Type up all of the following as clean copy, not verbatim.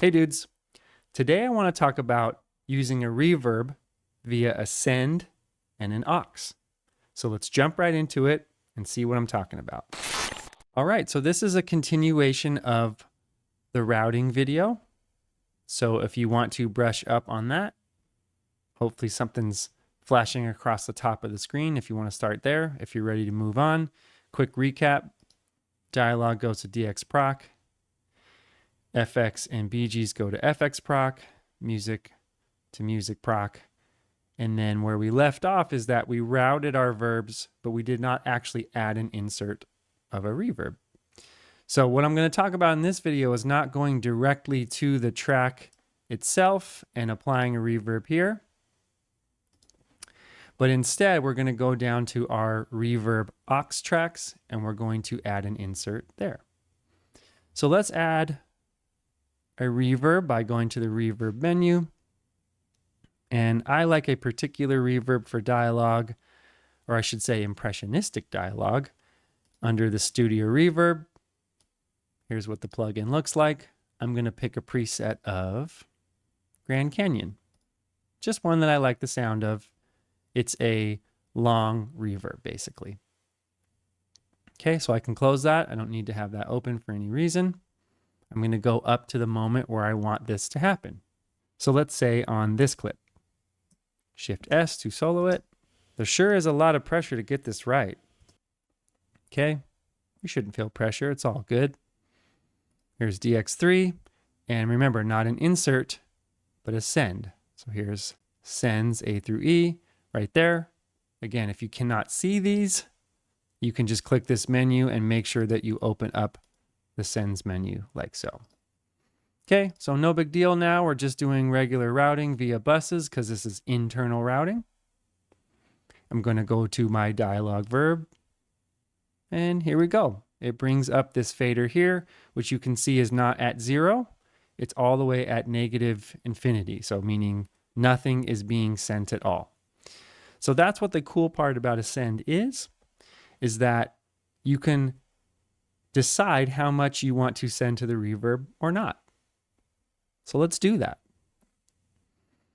Hey dudes, today I want to talk about using a reverb via a send and an aux. So let's jump right into it and see what I'm talking about. All right, so this is a continuation of the routing video. So if you want to brush up on that, hopefully something's flashing across the top of the screen if you want to start there. If you're ready to move on, quick recap. Dialogue goes to DX Proc. FX and BGs go to FX Proc, music to music Proc. And then where we left off is that we routed our verbs, but we did not actually add an insert of a reverb. So what I'm going to talk about in this video is not going directly to the track itself and applying a reverb here, but instead we're going to go down to our reverb aux tracks and we're going to add an insert there. So let's add a reverb by going to the reverb menu. And I like a particular reverb for dialogue, or I should say impressionistic dialogue, under the studio reverb. Here's what the plugin looks like. I'm going to pick a preset of Grand Canyon. Just one that I like the sound of. It's a long reverb, basically. Okay, so I can close that. I don't need to have that open for any reason. I'm going to go up to the moment where I want this to happen. So let's say on this clip. Shift S to solo it. There sure is a lot of pressure to get this right. Okay, you shouldn't feel pressure. It's all good. Here's DX3. And remember, not an insert, but a send. So here's sends A through E right there. Again, if you cannot see these, you can just click this menu and make sure that you open up the sends menu like so. Okay, so no big deal now. We're just doing regular routing via buses because this is internal routing. I'm going to go to my dialogue verb. And here we go. It brings up this fader here, which you can see is not at 0. It's all the way at negative infinity. So meaning nothing is being sent at all. So that's what the cool part about a send is that you can decide how much you want to send to the reverb or not. So let's do that.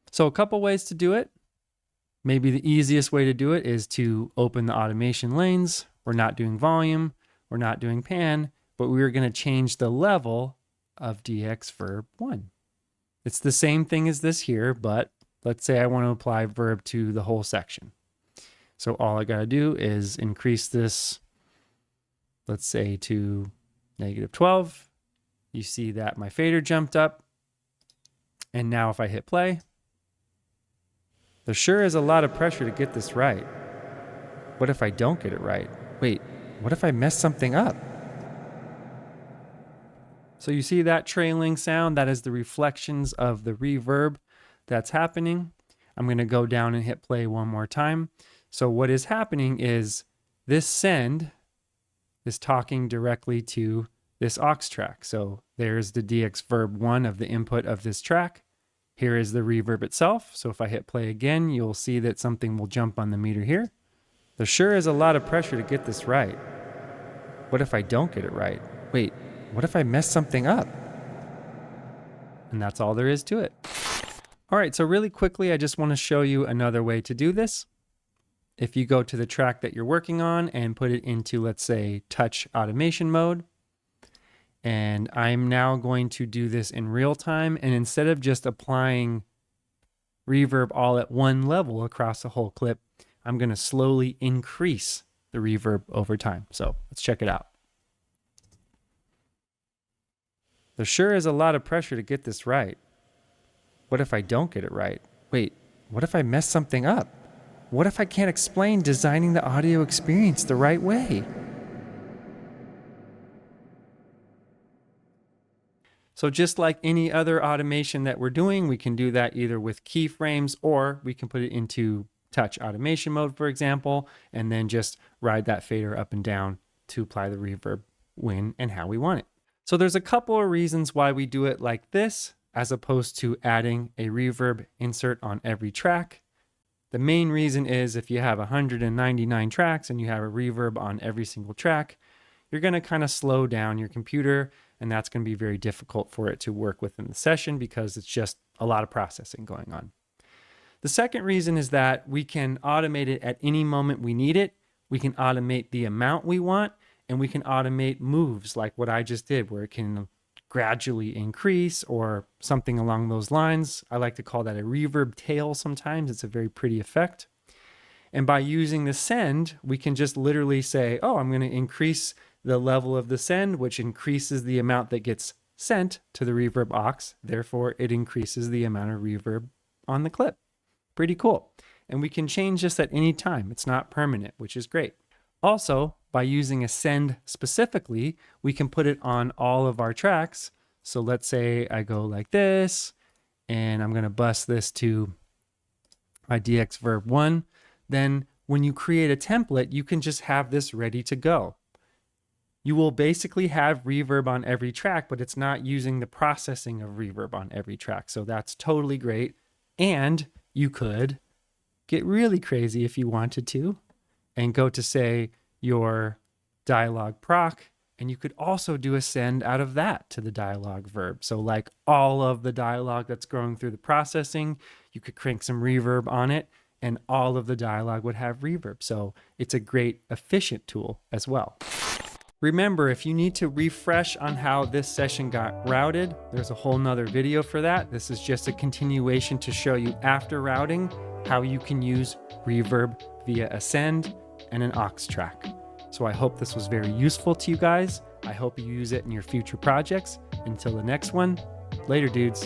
So a couple ways to do it. Maybe the easiest way to do it is to open the automation lanes. We're not doing volume, we're not doing pan, but we're going to change the level of DX verb 1. It's the same thing as this here, but let's say I want to apply verb to the whole section. So all I got to do is increase this, let's say to -12. You see that my fader jumped up. And now if I hit play, there sure is a lot of pressure to get this right. What if I don't get it right? Wait, what if I mess something up? So you see that trailing sound? That is the reflections of the reverb that's happening. I'm going to go down and hit play one more time. So what is happening is this send is talking directly to this aux track. So there's the DX verb 1 of the input of this track. Here is the reverb itself. So if I hit play again, you'll see that something will jump on the meter here. There sure is a lot of pressure to get this right. What if I don't get it right? Wait, what if I mess something up? And that's all there is to it. All right, so really quickly, I just want to show you another way to do this. If you go to the track that you're working on and put it into, let's say, touch automation mode, and I'm now going to do this in real time. And instead of just applying reverb all at one level across the whole clip, I'm going to slowly increase the reverb over time. So let's check it out. There sure is a lot of pressure to get this right. What if I don't get it right? Wait, what if I mess something up? What if I can't explain designing the audio experience the right way? So just like any other automation that we're doing, we can do that either with keyframes or we can put it into touch automation mode, for example, and then just ride that fader up and down to apply the reverb when and how we want it. So there's a couple of reasons why we do it like this, as opposed to adding a reverb insert on every track. The main reason is if you have 199 tracks and you have a reverb on every single track, you're going to kind of slow down your computer and that's going to be very difficult for it to work within the session because it's just a lot of processing going on. The second reason is that we can automate it at any moment we need it. We can automate the amount we want, and we can automate moves like what I just did, where it can gradually increase or something along those lines. I like to call that a reverb tail sometimes. It's a very pretty effect. And by using the send, we can just literally say, oh, I'm going to increase the level of the send, which increases the amount that gets sent to the reverb aux. Therefore, it increases the amount of reverb on the clip. Pretty cool. And we can change this at any time. It's not permanent, which is great. Also, by using a send specifically, we can put it on all of our tracks. So let's say I go like this, and I'm going to bus this to my DX Verb 1. Then when you create a template, you can just have this ready to go. You will basically have reverb on every track, but it's not using the processing of reverb on every track. So that's totally great. And you could get really crazy if you wanted to and go to, say, your dialogue proc, and you could also do a send out of that to the dialogue verb. So like all of the dialogue that's going through the processing, you could crank some reverb on it, and all of the dialogue would have reverb. So it's a great efficient tool as well. Remember, if you need to refresh on how this session got routed, there's a whole nother video for that. This is just a continuation to show you after routing how you can use reverb via a send and an aux track. So I hope this was very useful to you guys. I hope you use it in your future projects. Until the next one, later dudes.